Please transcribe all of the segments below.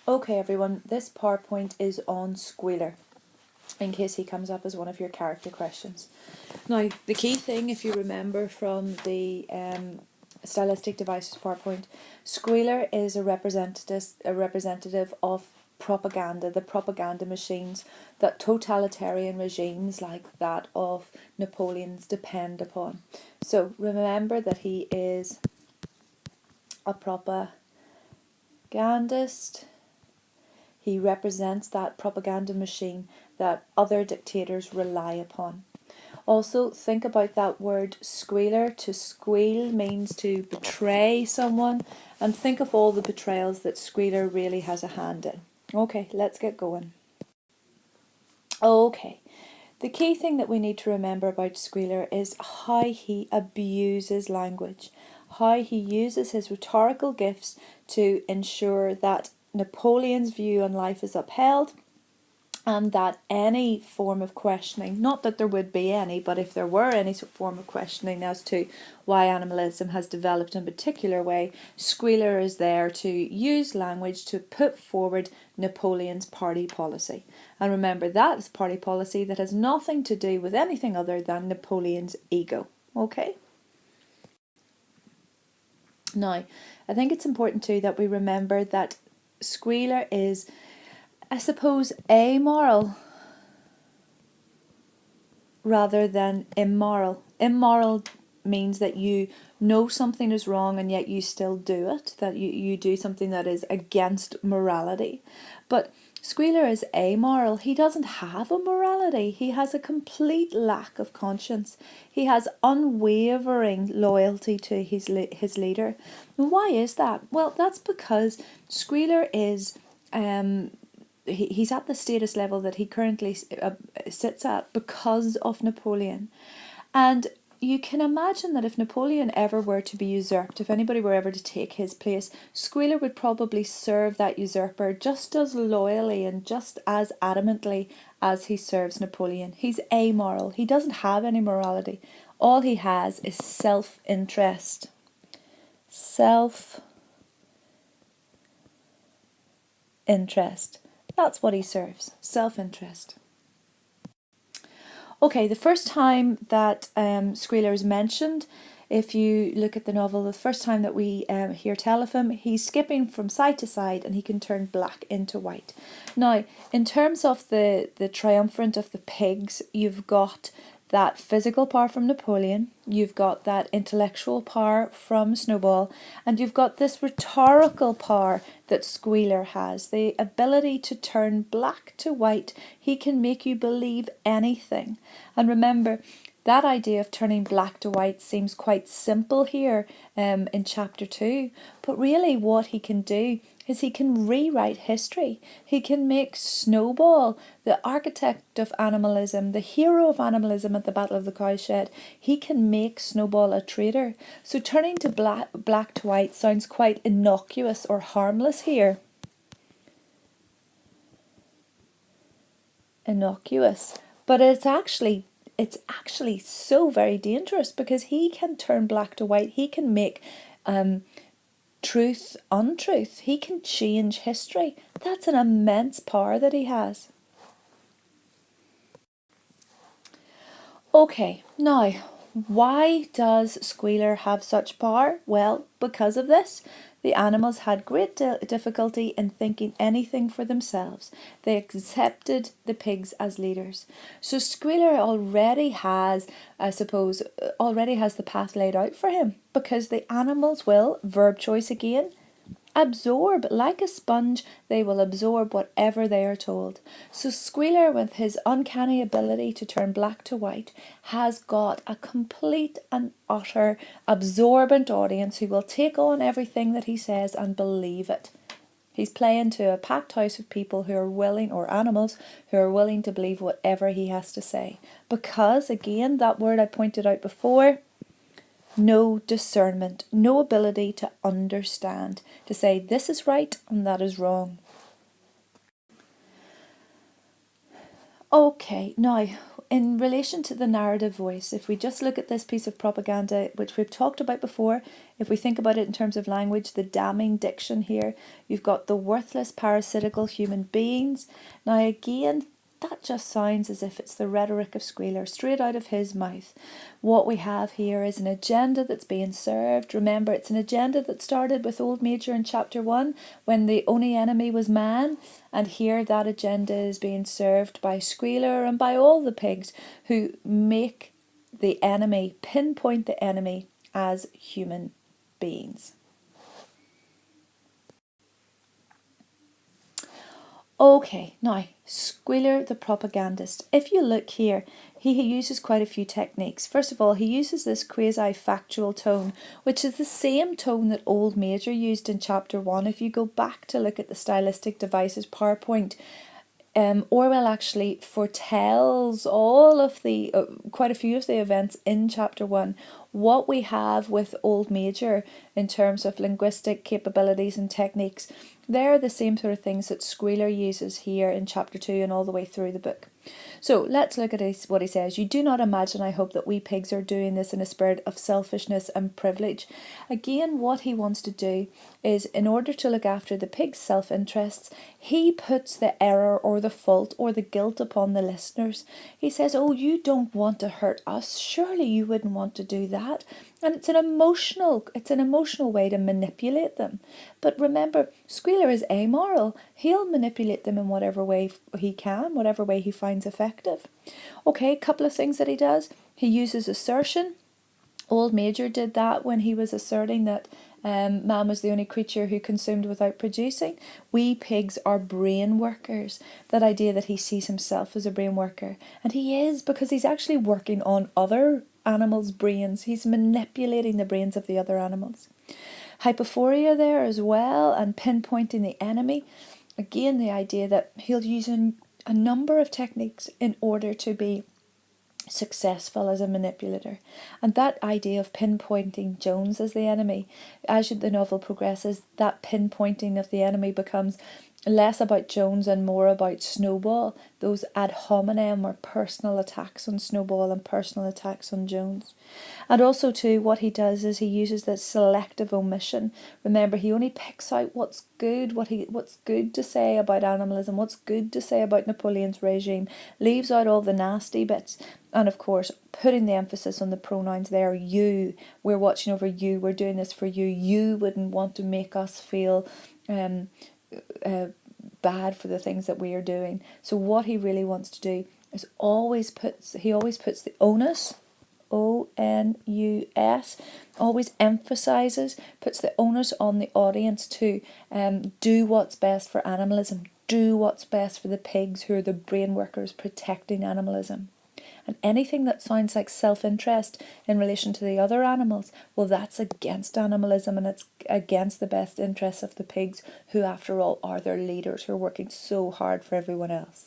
Okay everyone, this PowerPoint is on Squealer, in case he comes up as one of your character questions. Now, the key thing, if you remember from the Stylistic Devices PowerPoint, Squealer is a representative of propaganda, the propaganda machines that totalitarian regimes like that of Napoleon's depend upon. So remember that he is a propagandist. He represents that propaganda machine that other dictators rely upon. Also, think about that word squealer. To squeal means to betray someone, and think of all the betrayals that Squealer really has a hand in. Okay, let's get going. Okay, the key thing that we need to remember about Squealer is how he abuses language, how he uses his rhetorical gifts to ensure that Napoleon's view on life is upheld, and that any form of questioning, not that there would be any, but if there were any form of questioning as to why animalism has developed in a particular way, Squealer is there to use language to put forward Napoleon's party policy. And remember, that is party policy that has nothing to do with anything other than Napoleon's ego. Okay? Now, I think it's important too that we remember that Squealer is, I suppose, amoral rather than immoral. Immoral means that you know something is wrong and yet you still do it, that you do something that is against morality. But Squealer is amoral. He doesn't have a morality. He has a complete lack of conscience. He has unwavering loyalty to his leader. And why is that? Well, that's because Squealer is he's at the status level that he currently sits at because of Napoleon. And you can imagine that if Napoleon ever were to be usurped, if anybody were ever to take his place, Squealer would probably serve that usurper just as loyally and just as adamantly as he serves Napoleon. He's amoral. He doesn't have any morality. All he has is self-interest. Self-interest. That's what he serves. Self-interest. Okay, the first time that Squealer is mentioned, if you look at the novel, the first time that we hear tell of him, he's skipping from side to side and he can turn black into white. Now, in terms of the triumvirate of the pigs, you've got that physical power from Napoleon, you've got that intellectual power from Snowball, and you've got this rhetorical power that Squealer has, the ability to turn black to white. He can make you believe anything. And remember, that idea of turning black to white seems quite simple here in chapter 2, but really what he can do is he can rewrite history. He can make Snowball, the architect of animalism, the hero of animalism at the Battle of the Cowshed, he can make Snowball a traitor. So turning to black to white sounds quite innocuous or harmless here. Innocuous. But it's actually so very dangerous, because he can turn black to white. He can make truth untruth. He can change history. That's an immense power that he has. Okay, now, why does Squealer have such power? Well, because of this. The animals had great difficulty in thinking anything for themselves. They accepted the pigs as leaders. So Squealer already has, I suppose, the path laid out for him, because the animals will, verb choice again, absorb. Like a sponge, they will absorb whatever they are told. So Squealer, with his uncanny ability to turn black to white, has got a complete and utter absorbent audience who will take on everything that he says and believe it. He's playing to a packed house of people who are willing, or animals, who are willing to believe whatever he has to say. Because, again, that word I pointed out before, no discernment, no ability to understand, to say this is right and that is wrong. Okay, now in relation to the narrative voice, if we just look at this piece of propaganda, which we've talked about before, if we think about it in terms of language, the damning diction here, you've got the worthless parasitical human beings. Now again, that just sounds as if it's the rhetoric of Squealer, straight out of his mouth. What we have here is an agenda that's being served. Remember, it's an agenda that started with Old Major in chapter 1 when the only enemy was man. And here that agenda is being served by Squealer and by all the pigs who make the enemy, pinpoint the enemy as human beings. Okay, now, Squealer the Propagandist. If you look here, he uses quite a few techniques. First of all, he uses this quasi-factual tone, which is the same tone that Old Major used in chapter 1. If you go back to look at the stylistic devices PowerPoint, Orwell actually foretells all of the, quite a few of the events in chapter 1. What we have with Old Major in terms of linguistic capabilities and techniques, they're the same sort of things that Squealer uses here in chapter 2 and all the way through the book. So let's look at what he says. You do not imagine, I hope, that we pigs are doing this in a spirit of selfishness and privilege. Again, what he wants to do is, in order to look after the pig's self-interests, he puts the error or the fault or the guilt upon the listeners. He says, oh, you don't want to hurt us. Surely you wouldn't want to do that. And it's an emotional way to manipulate them. But remember, Squealer is amoral. He'll manipulate them in whatever way he can, whatever way he finds effective. Okay, a couple of things that he does. He uses assertion. Old Major did that when he was asserting that man was the only creature who consumed without producing. We pigs are brain workers. That idea that he sees himself as a brain worker. And he is, because he's actually working on other animals' brains. He's manipulating the brains of the other animals. Hypophoria there as well, and pinpointing the enemy. Again, the idea that he'll use a number of techniques in order to be successful as a manipulator. And that idea of pinpointing Jones as the enemy, as the novel progresses, that pinpointing of the enemy becomes less about Jones and more about Snowball, those ad hominem or personal attacks on Snowball and personal attacks on Jones. And also too, what he does is he uses this selective omission. Remember, he only picks out what's good, what's good to say about animalism, what's good to say about Napoleon's regime, leaves out all the nasty bits. And of course, putting the emphasis on the pronouns there, you, we're watching over you, we're doing this for you, you wouldn't want to make us feel bad for the things that we are doing. So what he really wants to do is always puts the onus, O-N-U-S, always emphasizes, puts the onus on the audience to do what's best for animalism, do what's best for the pigs who are the brain workers protecting animalism. And anything that sounds like self-interest in relation to the other animals, well, that's against animalism and it's against the best interests of the pigs, who after all are their leaders, who are working so hard for everyone else.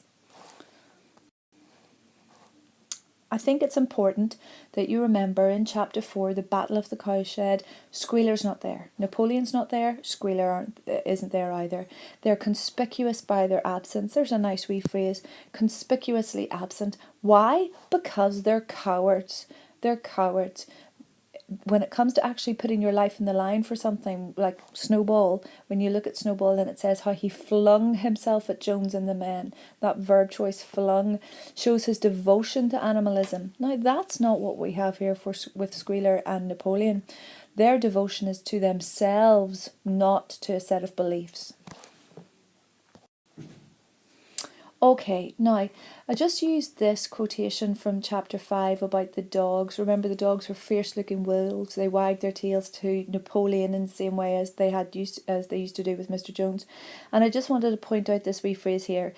I think it's important that you remember in chapter 4, the Battle of the Cowshed, Squealer's not there. Napoleon's not there. Squealer isn't there either. They're conspicuous by their absence. There's a nice wee phrase, conspicuously absent. Why? Because they're cowards. They're cowards. When it comes to actually putting your life in the line for something like Snowball, when you look at Snowball and it says how he flung himself at Jones and the men, that verb choice flung shows his devotion to animalism. Now that's not what we have here with Squealer and Napoleon. Their devotion is to themselves, not to a set of beliefs. Okay, now, I just used this quotation from chapter 5 about the dogs. Remember, the dogs were fierce-looking wolves. They wagged their tails to Napoleon in the same way as they used to do with Mr. Jones. And I just wanted to point out this wee phrase here,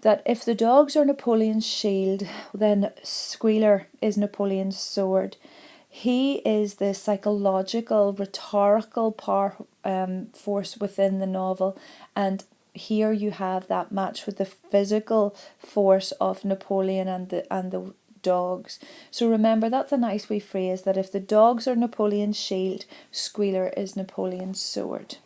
that if the dogs are Napoleon's shield, then Squealer is Napoleon's sword. He is the psychological, rhetorical power force within the novel, and here you have that match with the physical force of Napoleon and the dogs. So remember, that's a nice wee phrase, that if the dogs are Napoleon's shield, Squealer is Napoleon's sword.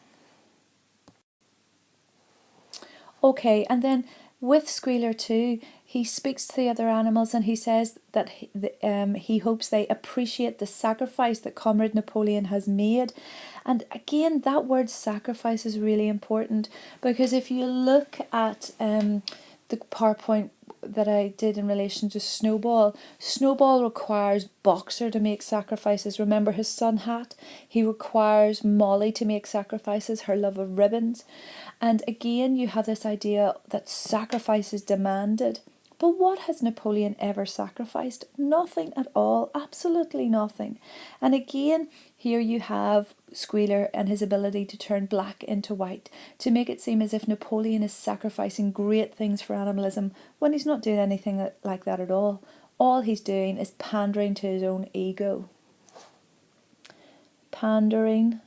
Okay, and then With Squealer too, he speaks to the other animals and he says that he hopes they appreciate the sacrifice that Comrade Napoleon has made. And again, that word sacrifice is really important, because if you look at the PowerPoint that I did in relation to Snowball, Snowball requires Boxer to make sacrifices. Remember his sun hat? He requires Molly to make sacrifices, her love of ribbons. And again, you have this idea that sacrifice is demanded. But what has Napoleon ever sacrificed? Nothing at all, absolutely nothing. And again, here you have Squealer and his ability to turn black into white, to make it seem as if Napoleon is sacrificing great things for animalism, when he's not doing anything like that at all. All he's doing is pandering to his own ego. Pandering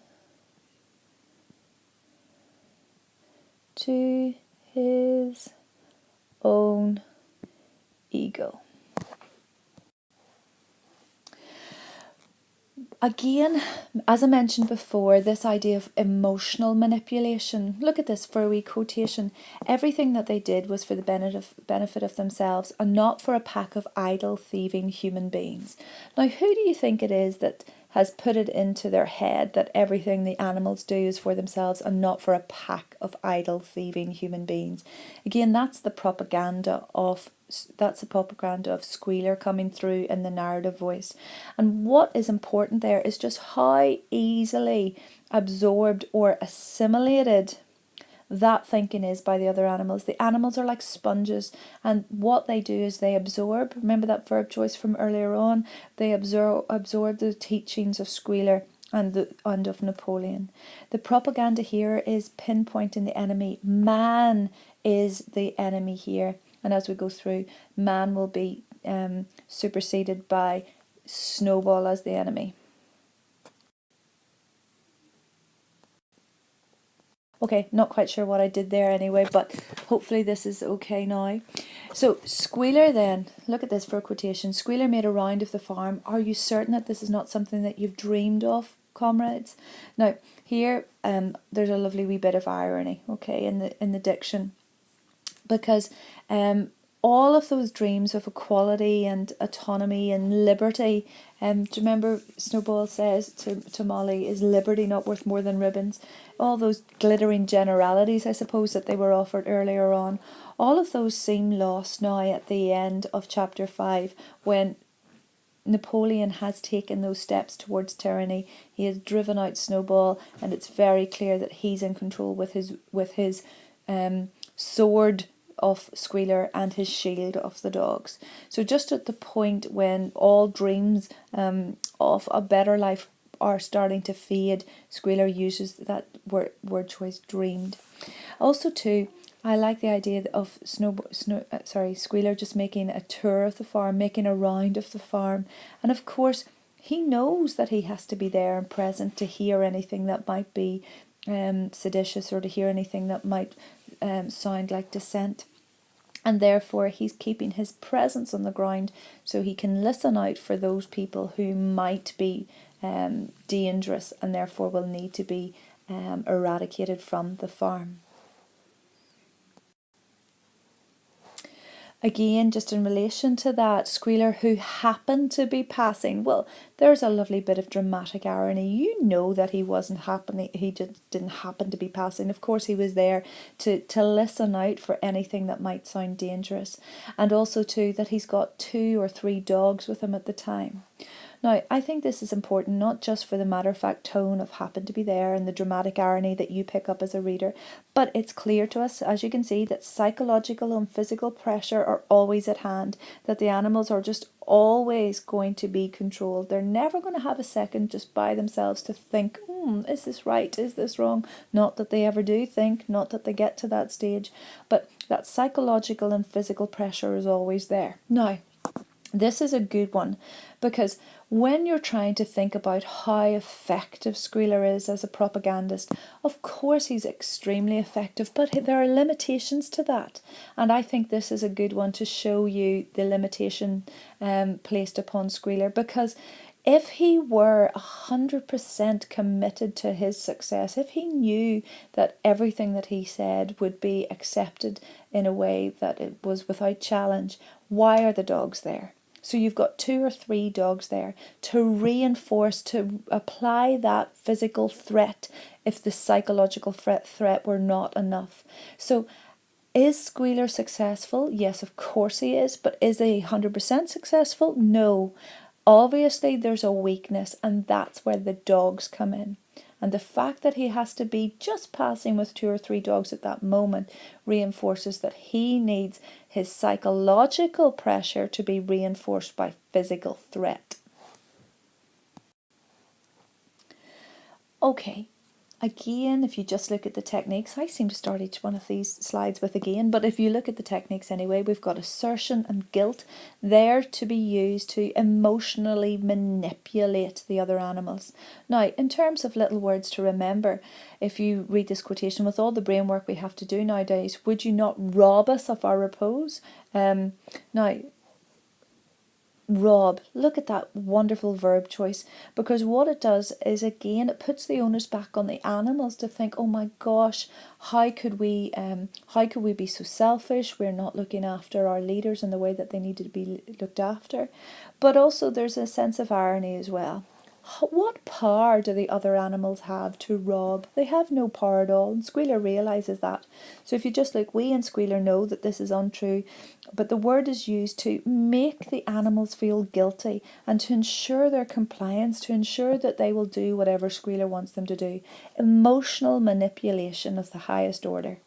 to his own ego. Again, as I mentioned before, this idea of emotional manipulation. Look at this for a wee quotation. Everything that they did was for the benefit of themselves, and not for a pack of idle, thieving human beings. Now, who do you think it is that has put it into their head that everything the animals do is for themselves and not for a pack of idle, thieving human beings? Again, that's the propaganda of Squealer coming through in the narrative voice. And what is important there is just how easily absorbed or assimilated that thinking is by the other animals. The animals are like sponges, and what they do is they absorb. Remember that verb choice from earlier on? They absorb the teachings of Squealer and of Napoleon. The propaganda here is pinpointing the enemy. Man is the enemy here. And as we go through, man will be superseded by Snowball as the enemy. Okay, not quite sure what I did there anyway, but hopefully this is okay now. So Squealer then, look at this for a quotation. Squealer made a round of the farm. Are you certain that this is not something that you've dreamed of, comrades? Now, here there's a lovely wee bit of irony, okay, in the diction. Because all of those dreams of equality and autonomy and liberty, do you remember Snowball says to Molly, is liberty not worth more than ribbons? All those glittering generalities, I suppose, that they were offered earlier on, all of those seem lost now at the end of chapter 5, when Napoleon has taken those steps towards tyranny. He has driven out Snowball, and it's very clear that he's in control with his sword of Squealer and his shield of the dogs. So just at the point when all dreams of a better life are starting to fade, Squealer uses that word choice, dreamed. Also too, I like the idea of Squealer just making a tour of the farm, making a round of the farm. And of course, he knows that he has to be there and present to hear anything that might be seditious, or to hear anything that might sound like dissent. And therefore he's keeping his presence on the ground so he can listen out for those people who might be dangerous and therefore will need to be eradicated from the farm. Again, just in relation to that, Squealer, who happened to be passing, well, there's a lovely bit of dramatic irony. You know that he wasn't happening, he just didn't happen to be passing. Of course, he was there to listen out for anything that might sound dangerous. And also too, that he's got 2 or 3 dogs with him at the time. Now, I think this is important, not just for the matter-of-fact tone of happen to be there and the dramatic irony that you pick up as a reader, but it's clear to us, as you can see, that psychological and physical pressure are always at hand, that the animals are just always going to be controlled. They're never going to have a second just by themselves to think, is this right, is this wrong? Not that they ever do think, not that they get to that stage, but that psychological and physical pressure is always there. Now, this is a good one, because when you're trying to think about how effective Squealer is as a propagandist, of course he's extremely effective, but there are limitations to that. And I think this is a good one to show you the limitation placed upon Squealer, because If he were 100% committed to his success, if he knew that everything that he said would be accepted in a way that it was without challenge, why are the dogs there? So you've got 2 or 3 dogs there to reinforce, to apply that physical threat if the psychological threat were not enough. So is Squealer successful? Yes, of course he is. But is he 100% successful? No. Obviously, there's a weakness, and that's where the dogs come in. And the fact that he has to be just passing with 2 or 3 dogs at that moment reinforces that he needs his psychological pressure to be reinforced by physical threat. Okay. Again, if you just look at the techniques, I seem to start each one of these slides with again, but if you look at the techniques anyway, we've got assertion and guilt there to be used to emotionally manipulate the other animals. Now, in terms of little words to remember, if you read this quotation, with all the brain work we have to do nowadays, would you not rob us of our repose? Now, rob, look at that wonderful verb choice, because what it does is, again, it puts the onus back on the animals to think, oh my gosh, how could we be so selfish? We're not looking after our leaders in the way that they needed to be looked after. But also there's a sense of irony as well. What power do the other animals have to rob? They have no power at all, and Squealer realises that. So if you just look, we and Squealer know that this is untrue, but the word is used to make the animals feel guilty and to ensure their compliance, to ensure that they will do whatever Squealer wants them to do. Emotional manipulation of the highest order.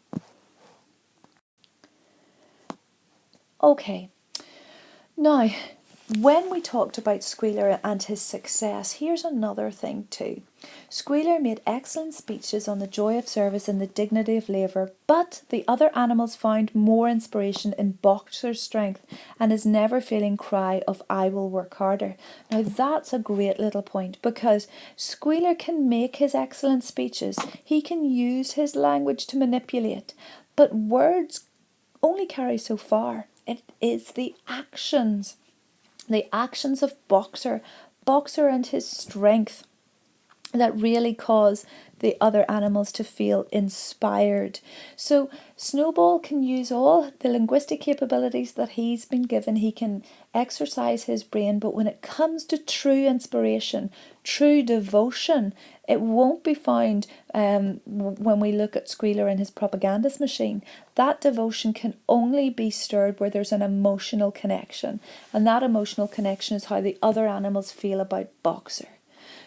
Okay, now, when we talked about Squealer and his success, here's another thing too. Squealer made excellent speeches on the joy of service and the dignity of labour, but the other animals found more inspiration in Boxer's strength and his never-failing cry of "I will work harder." Now that's a great little point, because Squealer can make his excellent speeches, he can use his language to manipulate, but words only carry so far. It is the actions of Boxer and his strength that really cause the other animals to feel inspired. So Snowball can use all the linguistic capabilities that he's been given. He can exercise his brain, but when it comes to true inspiration, true devotion, it won't be found when we look at Squealer and his propagandist machine. That devotion can only be stirred where there's an emotional connection, and that emotional connection is how the other animals feel about Boxer.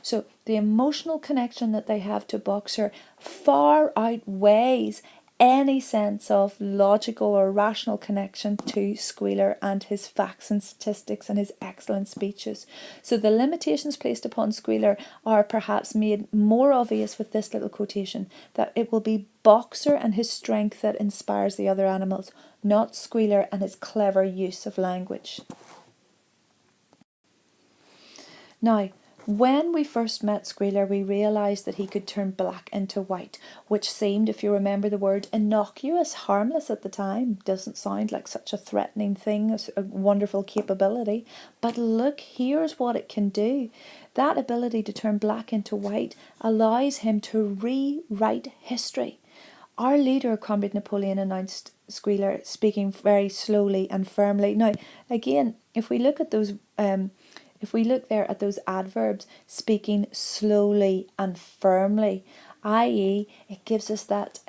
So the emotional connection that they have to Boxer far outweighs any sense of logical or rational connection to Squealer and his facts and statistics and his excellent speeches. So the limitations placed upon Squealer are perhaps made more obvious with this little quotation, that it will be Boxer and his strength that inspires the other animals, not Squealer and his clever use of language. Now, when we first met Squealer, we realised that he could turn black into white, which seemed, if you remember the word, innocuous, harmless at the time. Doesn't sound like such a threatening thing, a wonderful capability. But look, here's what it can do. That ability to turn black into white allows him to rewrite history. Our leader, Comrade Napoleon, announced Squealer speaking very slowly and firmly. Now, again, if we look there at those adverbs, speaking slowly and firmly, i.e. it gives us that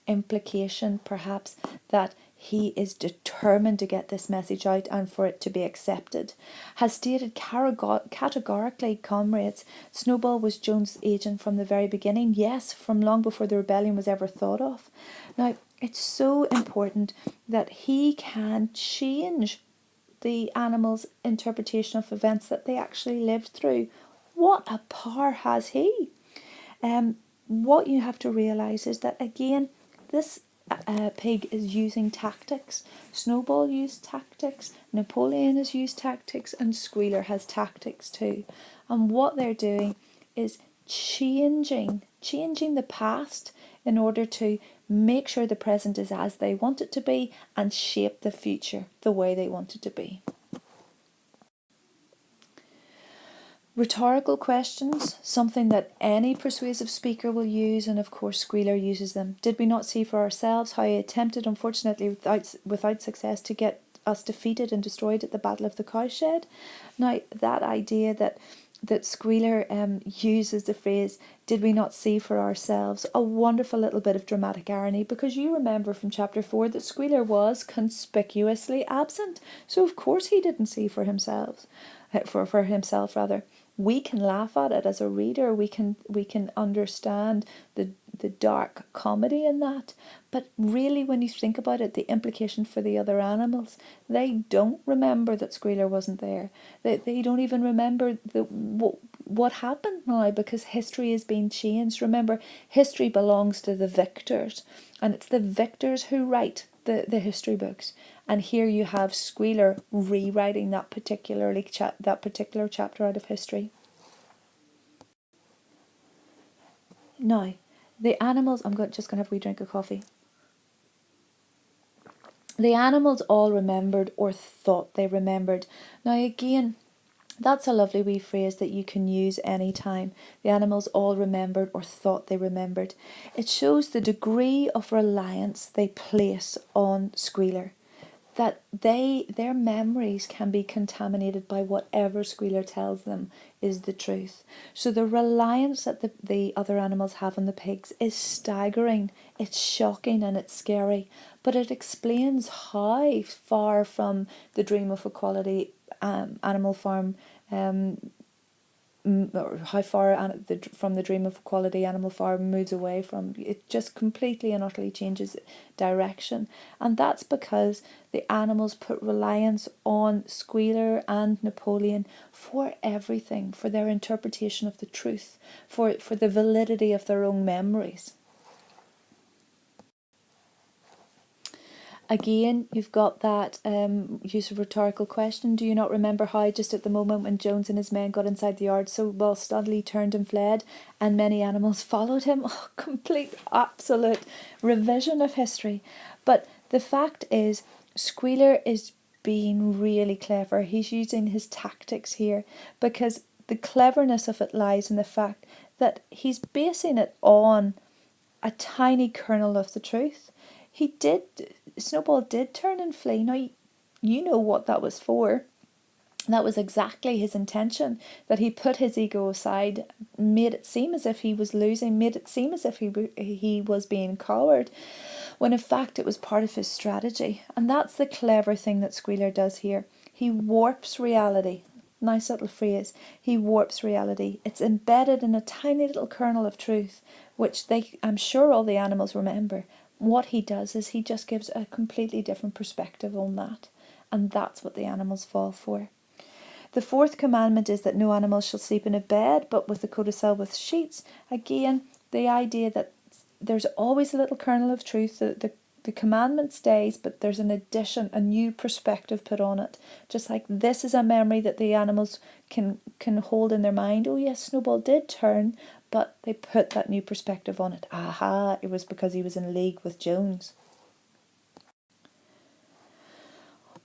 implication perhaps that he is determined to get this message out and for it to be accepted. Has stated categorically, comrades, Snowball was Jones' agent from the very beginning. Yes, from long before the rebellion was ever thought of. Now, it's so important that he can change the animal's interpretation of events that they actually lived through. What a power has he? What you have to realise is that, again, this pig is using tactics. Snowball used tactics, Napoleon has used tactics, and Squealer has tactics too. And what they're doing is changing the past in order to make sure the present is as they want it to be and shape the future the way they want it to be. Rhetorical questions, something that any persuasive speaker will use, and of course Squealer uses them. Did we not see for ourselves how he attempted, unfortunately without success, to get us defeated and destroyed at the Battle of the Cowshed? Now, that idea that Squealer uses the phrase, did we not see for ourselves, a wonderful little bit of dramatic irony, because you remember from chapter 4 that Squealer was conspicuously absent, so of course he didn't see for himself, We can laugh at it as a reader. We can understand the dark comedy in that. But really, when you think about it, the implication for the other animals, they don't remember that Squealer wasn't there. They don't even remember what happened now, because history has been changed. Remember, history belongs to the victors, and it's the victors who write the history books. And here you have Squealer rewriting that particular chapter out of history. Now, the animals, just going to have a wee drink of coffee. The animals all remembered, or thought they remembered. Now again, that's a lovely wee phrase that you can use anytime. The animals all remembered, or thought they remembered. It shows the degree of reliance they place on Squealer. That their memories can be contaminated by whatever Squealer tells them is the truth. So the reliance that the other animals have on the pigs is staggering, it's shocking, and it's scary. But it explains how far from the dream of equality Animal Farm or how far from the dream of equality Animal Farm moves away from. It just completely and utterly changes direction. And that's because the animals put reliance on Squealer and Napoleon for everything, for their interpretation of the truth, for the validity of their own memories. Again, you've got that use of rhetorical question. Do you not remember how, just at the moment when Jones and his men got inside the yard, so well Studley turned and fled, and many animals followed him? Oh, complete, absolute revision of history. But the fact is, Squealer is being really clever. He's using his tactics here, because the cleverness of it lies in the fact that he's basing it on a tiny kernel of the truth. Snowball did turn and flee. Now, you know what that was for. That was exactly his intention, that he put his ego aside, made it seem as if he was losing, made it seem as if he was being coward, when in fact it was part of his strategy. And that's the clever thing that Squealer does here. He warps reality. Nice little phrase. He warps reality. It's embedded in a tiny little kernel of truth, which I'm sure all the animals remember. What he does is he just gives a completely different perspective on that. And that's what the animals fall for. The fourth commandment is that no animal shall sleep in a bed, but with the codicil with sheets. Again, the idea that there's always a little kernel of truth. The commandment stays, but there's an addition, a new perspective put on it. Just like this is a memory that the animals can hold in their mind. Oh yes, Snowball did turn, but they put that new perspective on it. Aha, it was because he was in league with Jones.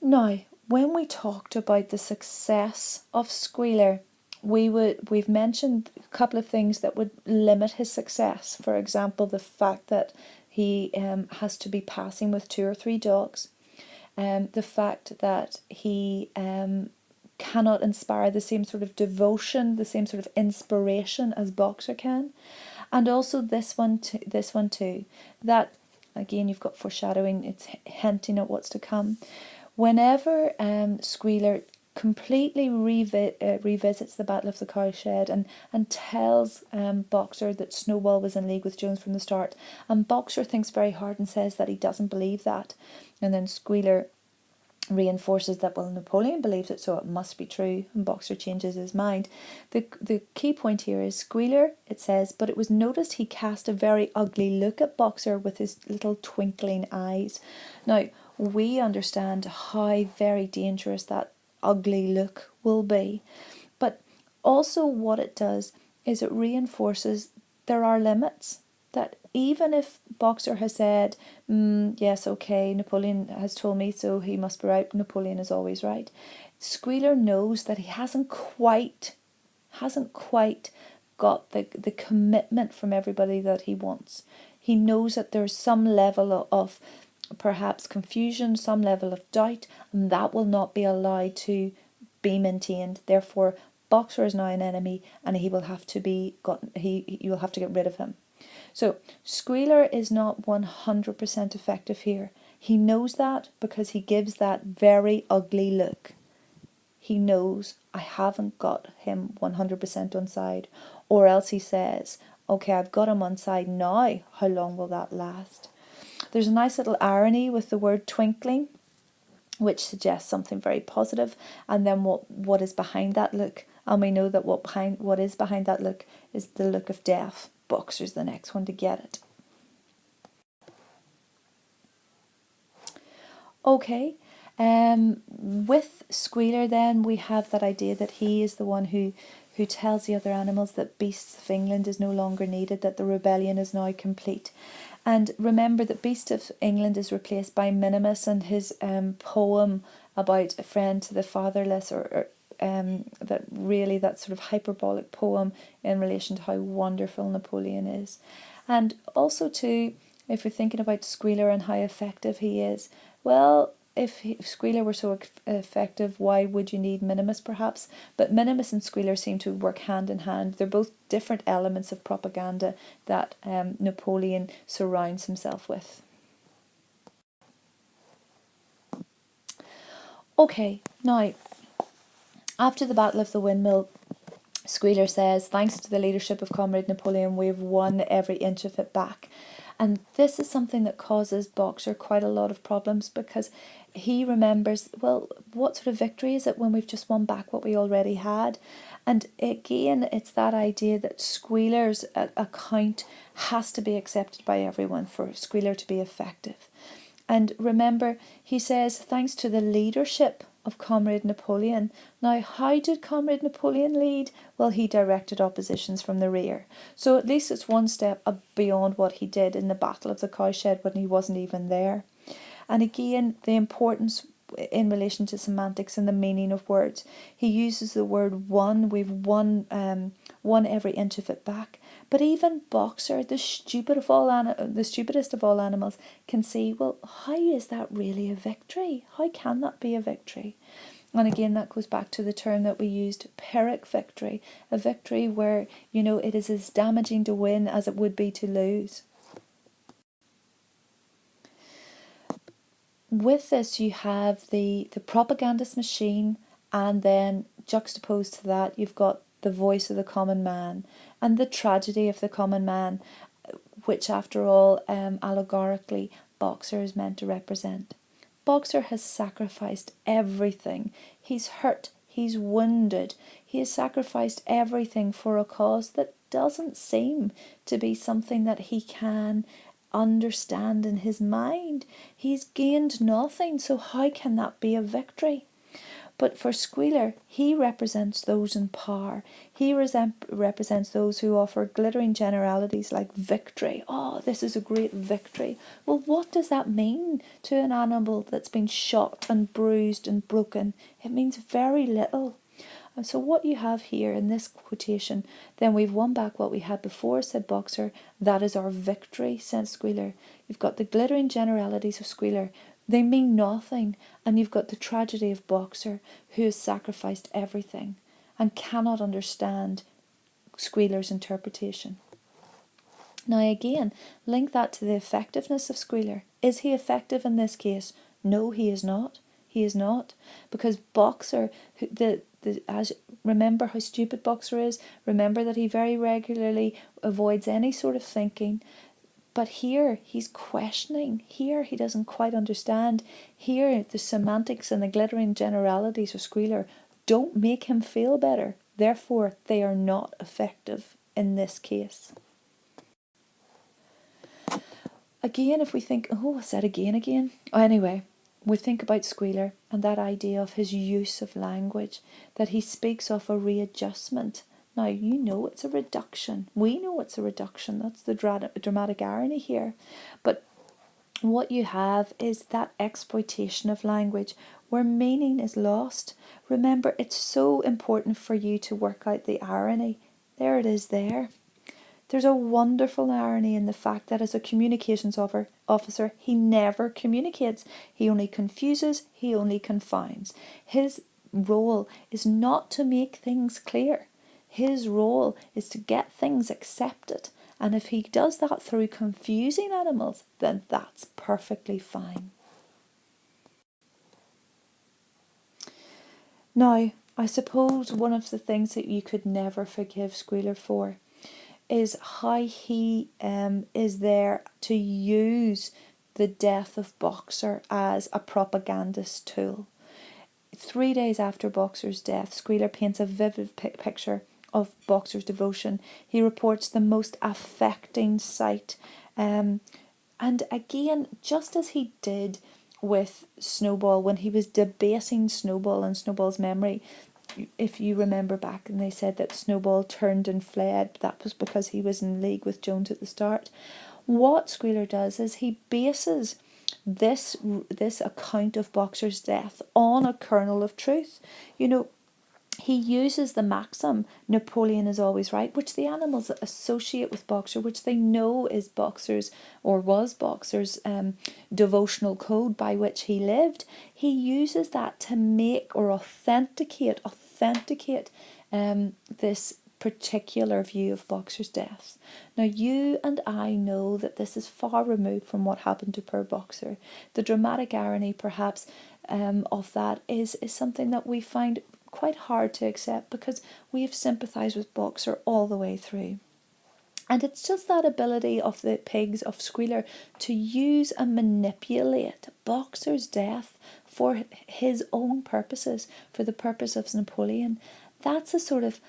Now, when we talked about the success of Squealer, we've mentioned a couple of things that would limit his success. For example, the fact that he has to be passing with 2 or 3 dogs. The fact that he cannot inspire the same sort of devotion, the same sort of inspiration as Boxer can. And also this one too, that again you've got foreshadowing, it's hinting at what's to come. Whenever Squealer completely revisits the Battle of the Cowshed and tells Boxer that Snowball was in league with Jones from the start, and Boxer thinks very hard and says that he doesn't believe that, and then Squealer reinforces that, well, Napoleon believes it, so it must be true, and Boxer changes his mind. The key point here is Squealer, it says, but it was noticed he cast a very ugly look at Boxer with his little twinkling eyes. Now, we understand how very dangerous that ugly look will be, but also what it does is it reinforces there are limits, that even if Boxer has said, yes, okay, Napoleon has told me, so he must be right, Napoleon is always right, Squealer knows that he hasn't quite hasn't quite got the commitment from everybody that he wants. He knows that there's some level of perhaps confusion, some level of doubt, and that will not be allowed to be maintained. Therefore, Boxer is now an enemy, and he will have to be you will have to get rid of him. So Squealer is not 100% effective here. He knows that because he gives that very ugly look. He knows I haven't got him 100% on side, or else he says, okay, I've got him on side now. How long will that last? There's a nice little irony with the word twinkling, which suggests something very positive, and then what is behind that look. And we know that what is behind that look is the look of death. Boxer's the next one to get it. Okay, with Squealer then we have that idea that he is the one who tells the other animals that Beasts of England is no longer needed, that the rebellion is now complete. And remember that Beast of England is replaced by Minimus and his poem about a friend to the fatherless, or that sort of hyperbolic poem in relation to how wonderful Napoleon is. And also too, if we're thinking about Squealer and how effective he is, well, if Squealer were so effective, why would you need Minimus perhaps? But Minimus and Squealer seem to work hand in hand. They're both different elements of propaganda that Napoleon surrounds himself with. Okay, now, after the Battle of the Windmill, Squealer says, thanks to the leadership of Comrade Napoleon, we've won every inch of it back. And this is something that causes Boxer quite a lot of problems, because he remembers, well, what sort of victory is it when we've just won back what we already had? And again, it's that idea that Squealer's account has to be accepted by everyone for Squealer to be effective. And remember, he says, thanks to the leadership of Comrade Napoleon. Now, how did Comrade Napoleon lead? Well, he directed oppositions from the rear. So at least it's one step beyond what he did in the Battle of the Cowshed when he wasn't even there. And again, the importance in relation to semantics and the meaning of words. He uses the word won. We've won every inch of it back. But even Boxer, the stupidest of all animals, can see, well, how is that really a victory? How can that be a victory? And again, that goes back to the term that we used, Pyrrhic victory. A victory where, it is as damaging to win as it would be to lose. With this, you have the propagandist machine, and then juxtaposed to that, you've got the voice of the common man and the tragedy of the common man, which after all, allegorically, Boxer is meant to represent. Boxer has sacrificed everything. He's hurt, he's wounded, he has sacrificed everything for a cause that doesn't seem to be something that he can understand in his mind. He's gained nothing, so how can that be a victory? But for Squealer, he represents those in power. He represents those who offer glittering generalities like victory. Oh, this is a great victory. Well, what does that mean to an animal that's been shot and bruised and broken? It means very little. And so what you have here in this quotation, then we've won back what we had before, said Boxer. That is our victory, said Squealer. You've got the glittering generalities of Squealer. They mean nothing. And you've got the tragedy of Boxer, who has sacrificed everything and cannot understand Squealer's interpretation. Now again, link that to the effectiveness of Squealer. Is he effective in this case? No, he is not. He is not. Because Boxer, remember how stupid Boxer is. Remember that he very regularly avoids any sort of thinking. But here he's questioning. Here he doesn't quite understand. Here the semantics and the glittering generalities of Squealer don't make him feel better. Therefore, they are not effective in this case. Again, if we think, what's that again? Anyway, we think about Squealer and that idea of his use of language, that he speaks of a readjustment. Now, it's a reduction. We know it's a reduction. That's the dramatic irony here. But what you have is that exploitation of language where meaning is lost. Remember, it's so important for you to work out the irony. There it is there. There's a wonderful irony in the fact that as a communications officer, he never communicates. He only confuses, he only confounds. His role is not to make things clear. His role is to get things accepted. And if he does that through confusing animals, then that's perfectly fine. Now, I suppose one of the things that you could never forgive Squealer for is how he is there to use the death of Boxer as a propagandist tool. 3 days after Boxer's death, Squealer paints a vivid picture of Boxer's devotion. He reports the most affecting sight. And again, just as he did with Snowball when he was debasing Snowball and Snowball's memory, if you remember back, and they said that Snowball turned and fled, that was because he was in league with Jones at the start. What Squealer does is he bases this account of Boxer's death on a kernel of truth. You know, he uses the maxim, Napoleon is always right, which the animals associate with Boxer, which they know is Boxer's, or was Boxer's, devotional code by which he lived. He uses that to make or authenticate this particular view of Boxer's death. Now, you and I know that this is far removed from what happened to poor Boxer. The dramatic irony, perhaps, of that is something that we find quite hard to accept because we have sympathised with Boxer all the way through. And it's just that ability of the pigs of Squealer to use and manipulate Boxer's death for his own purposes, for the purpose of Napoleon. That's a sort of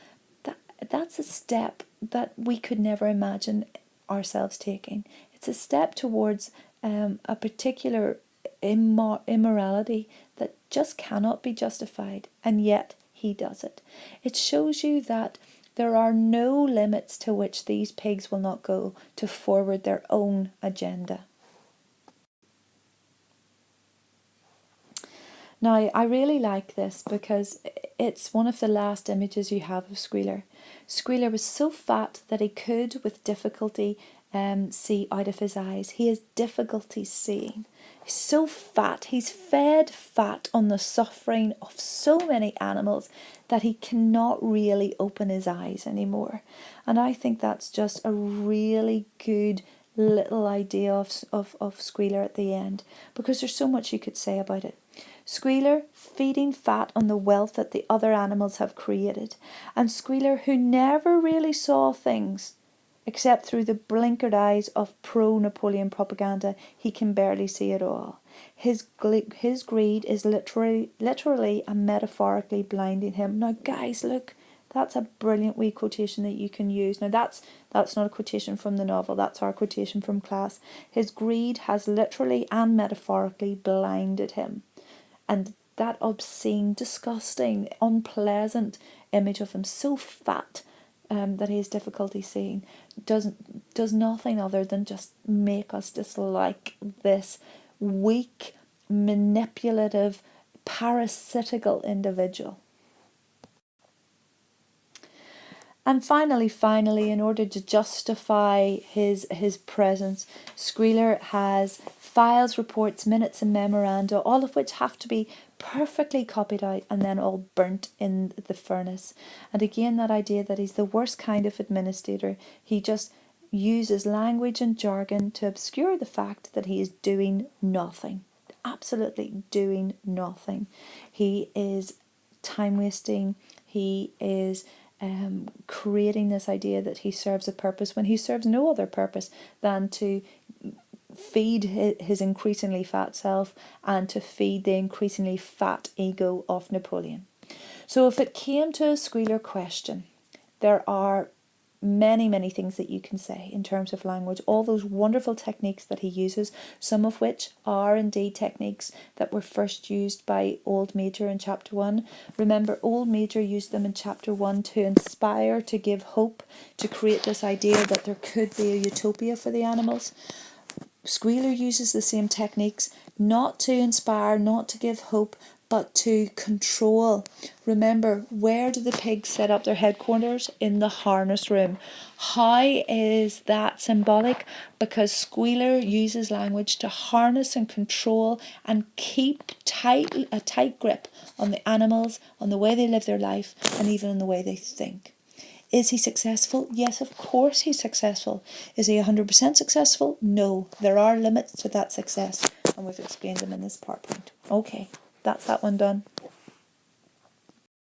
that's a step that we could never imagine ourselves taking. It's a step towards a particular immorality that just cannot be justified, and yet he does it. It shows you that there are no limits to which these pigs will not go to forward their own agenda. Now, I really like this because it's one of the last images you have of Squealer. Squealer was so fat that he could, with difficulty, see out of his eyes. He has difficulty seeing. He's so fat. He's fed fat on the suffering of so many animals that he cannot really open his eyes anymore. And I think that's just a really good little idea of Squealer at the end, because there's so much you could say about it. Squealer feeding fat on the wealth that the other animals have created, and Squealer who never really saw things except through the blinkered eyes of pro-Napoleon propaganda. He can barely see it all. His greed is literally and metaphorically blinding him. Now guys, look, that's a brilliant wee quotation that you can use. Now that's not a quotation from the novel, that's our quotation from class. His greed has literally and metaphorically blinded him. And that obscene, disgusting, unpleasant image of him so fat that he has difficulty seeing does nothing other than just make us dislike this weak, manipulative, parasitical individual. And finally, in order to justify his presence, Squealer has files, reports, minutes and memoranda, all of which have to be perfectly copied out and then all burnt in the furnace. And again, that idea that he's the worst kind of administrator. He just uses language and jargon to obscure the fact that he is doing nothing. Absolutely doing nothing. He is time wasting. He is creating this idea that he serves a purpose when he serves no other purpose than to feed his increasingly fat self and to feed the increasingly fat ego of Napoleon. So if it came to a Squealer question, there are many things that you can say in terms of language, all those wonderful techniques that he uses, some of which are indeed techniques that were first used by Old Major in chapter 1. Remember, Old Major used them in chapter 1 to inspire, to give hope, to create this idea that there could be a utopia for the animals. Squealer uses the same techniques, not to inspire, not to give hope, but to control. Remember, where do the pigs set up their headquarters? In the harness room. How is that symbolic? Because Squealer uses language to harness and control and keep a tight grip on the animals, on the way they live their life, and even on the way they think. Is he successful? Yes, of course he's successful. Is he 100% successful? No. There are limits to that success, and we've explained them in this PowerPoint. Okay, that's that one done.